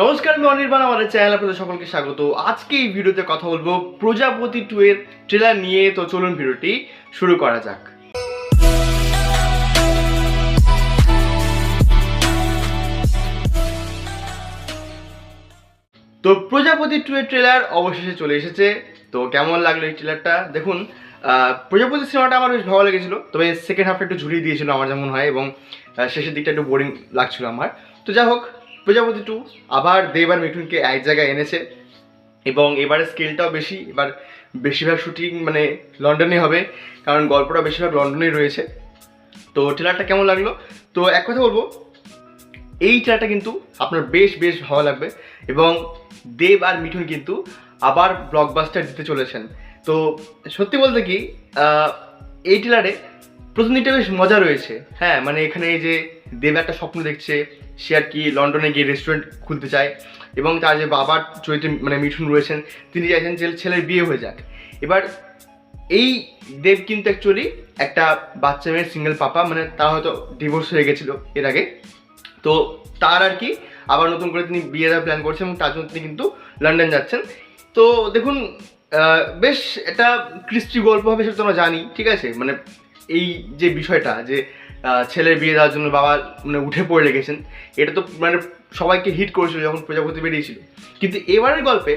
নমস্কার, আমি অনির্বাণ। আমাদের চ্যানেল আপনাদের সকলকে স্বাগত। আজকে এই ভিডিওতে কথা বলবো প্রজাপতি 2 এর ট্রেলার নিয়ে। তো চলুন ভিডিওটি শুরু করা যাক। তো প্রজাপতি 2 এর ট্রেলার অবশেষে চলে এসেছে। তো কেমন লাগলো এই ট্রেলারটা? দেখুন, প্রজাপতি সিনেমাটা আমার বেশ ভালো লেগেছিল, তবে সেকেন্ড হাফটা একটু ঝুলিয়ে দিয়েছিল আমার যেমন হয়, এবং শেষের দিকটা একটু বোরিং লাগছিল আমার। তো যাই হোক, প্রজাপতি 2 আবার দেব আর মিঠুনকে এক জায়গায় এনেছে, এবং এবারে স্কেলটাও বেশি। এবার বেশিরভাগ শুটিং মানে লন্ডনে হবে, কারণ গল্পটা বেশিরভাগ লন্ডনেই রয়েছে। তো ট্রেলারটা কেমন লাগলো? তো এক কথা বলবো, এই ট্রেলারটা কিন্তু আপনার বেশ বেশ ভালো লাগবে, এবং দেব আর মিঠুন কিন্তু আবার ব্লকবাস্টার দিতে চলেছেন। তো সত্যি বলতে কি, এই ট্রেলারে প্রথম দিকটা বেশ মজা রয়েছে। হ্যাঁ, মানে এখানে এই যে দেব একটা স্বপ্ন দেখছে, সে আর কি লন্ডনে গিয়ে রেস্টুরেন্ট খুলতে চায়, এবং তার যে বাবার চরিত্রে মানে মিঠুন রয়েছেন, তিনি চাইছেন যে ছেলের বিয়ে হয়ে যাক। এবার এই দেব কিন্তু অ্যাকচুয়ালি একটা বাচ্চা মেয়ের সিঙ্গেল পাপা, মানে তার হয়তো ডিভোর্স হয়ে গেছিলো এর আগে। তো তার আর কি আবার নতুন করে তিনি বিয়ে দেওয়ার প্ল্যান করছেন, এবং তার জন্য তিনি কিন্তু লন্ডন যাচ্ছেন। তো দেখুন, বেশ একটা কৃষ্টি গল্প হবে সেটা তো আমরা জানি, ঠিক আছে। মানে এই যে বিষয়টা যে ছেলের বিয়ে দেওয়ার জন্য বাবা মানে উঠে পড়ে লেগেছেন, এটা তো মানে সবাইকে হিট করেছিল যখন প্রজাপতি বেরিয়েছিল। কিন্তু এবারের গল্পে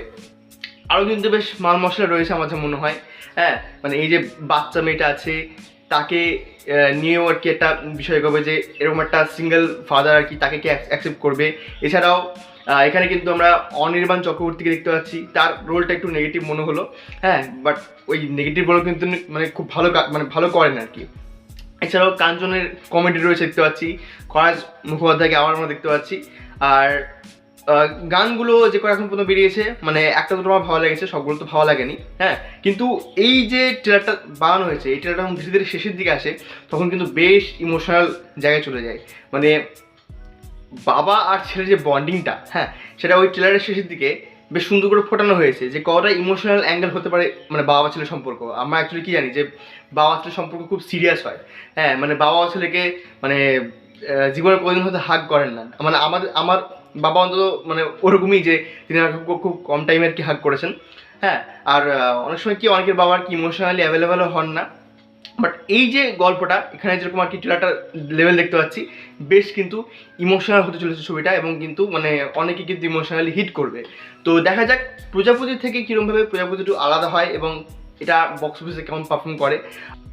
আরও কিন্তু বেশ মাল মশলা রয়েছে আমার যা মনে হয়। হ্যাঁ, মানে এই যে বাচ্চা মেয়েটা আছে, তাকে নিয়েও আর কি একটা বিষয় হবে যে এরকম একটা সিঙ্গেল ফাদার আর কি তাকে কে অ্যাকসেপ্ট করবে। এছাড়াও এখানে কিন্তু আমরা অনির্বাণ চক্রবর্তীকে দেখতে পাচ্ছি, তার রোলটা একটু নেগেটিভ মনে হলো। হ্যাঁ, বাট ওই নেগেটিভ রোল কিন্তু মানে খুব ভালো মানে ভালো করেন আর কি। এছাড়াও কাঞ্চনের কমেডি রয়েছে দেখতে পাচ্ছি, খরাজ মুখোপাধ্যায়কে আবার আমরা দেখতে পাচ্ছি। আর গানগুলো যে করে এখন পর্যন্ত বেরিয়েছে, মানে একটা দুটো আমার ভালো লেগেছে, সবগুলো তো ভালো লাগেনি। হ্যাঁ, কিন্তু এই যে ট্রেলারটা বানানো হয়েছে, এই ট্রেলারটা যখন ধীরে ধীরে শেষের দিকে আসে, তখন কিন্তু বেশ ইমোশনাল জায়গায় চলে যায়। মানে বাবা আর ছেলের যে বন্ডিংটা, হ্যাঁ, সেটা ওই ট্রেলারের শেষের দিকে বেশ সুন্দর করে ফোটানো হয়েছে, যে কতটা ইমোশনাল অ্যাঙ্গেল হতে পারে মানে বাবা ছেলের সম্পর্ক। আমরা অ্যাকচুয়ালি কি জানি যে বাবা ছেলের সম্পর্ক খুব সিরিয়াস হয়। হ্যাঁ, মানে বাবা ছেলেকে মানে জীবনে কোনোদিন হয়তো হাগ করেন না, মানে আমার বাবা অন্তত মানে ওরকমই, যে তিনি খুব কম টাইমে আর কি হাগ করেছেন। হ্যাঁ, আর অনেক সময় কি অনেকের বাবা আর কি ইমোশনালি অ্যাভেলেবেলও হন না। বাট এই যে গল্পটা এখানে যেরকম আর কি ট্রেলারটা লেভেল দেখতে পাচ্ছি, বেশ কিন্তু ইমোশনাল হতে চলেছে ছবিটা, এবং কিন্তু মানে অনেকে কিন্তু ইমোশনালি হিট করবে। তো দেখা যাক প্রজাপতি থেকে কীরকমভাবে প্রজাপতি একটু আলাদা হয়, এবং এটা বক্স অফিসে কেমন পারফর্ম করে।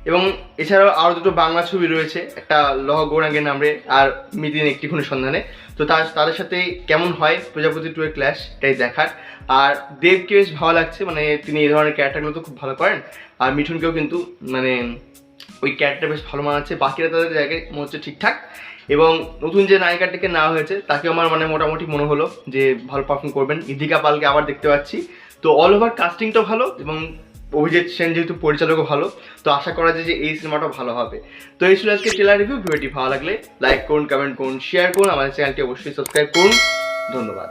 এবং এছাড়াও আরও দুটো বাংলা ছবি রয়েছে, একটা লহ গৌরাঙ্গের নামে আর মিতিন একটি খুনের সন্ধানে। তো তাদের সাথে কেমন হয় প্রজাপতি 2 এর ক্ল্যাশ, এটাই দেখার। আর দেবকে বেশ ভালো লাগছে, মানে তিনি এই ধরনের ক্যারেক্টারগুলো তো খুব ভালো করেন। আর মিঠুনকেও কিন্তু মানে ওই ক্যারেক্টার বেশ ভালো মানাচ্ছে। বাকিরা তাদের জায়গায় মনে হচ্ছে ঠিকঠাক, এবং নতুন যে নায়িকাটিকে নেওয়া হয়েছে তাকে আমার মানে মোটামুটি মনে হলো যে ভালো পারফর্ম করবেন। ইদিকা পালকে আবার দেখতে পাচ্ছি। তো অল ওভার কাস্টিংটাও ভালো, এবং অভিজিৎ সেন যেহেতু পরিচালকও ভালো, তো আশা করা যায় যে এই সিনেমাটাও ভালো হবে। তো এই ছিল আজকে ট্রেলার রিভিউ। ভিডিওটি ভালো লাগলে লাইক করুন, কমেন্ট করুন, শেয়ার করুন, আমাদের চ্যানেলটি অবশ্যই সাবস্ক্রাইব করুন। ধন্যবাদ।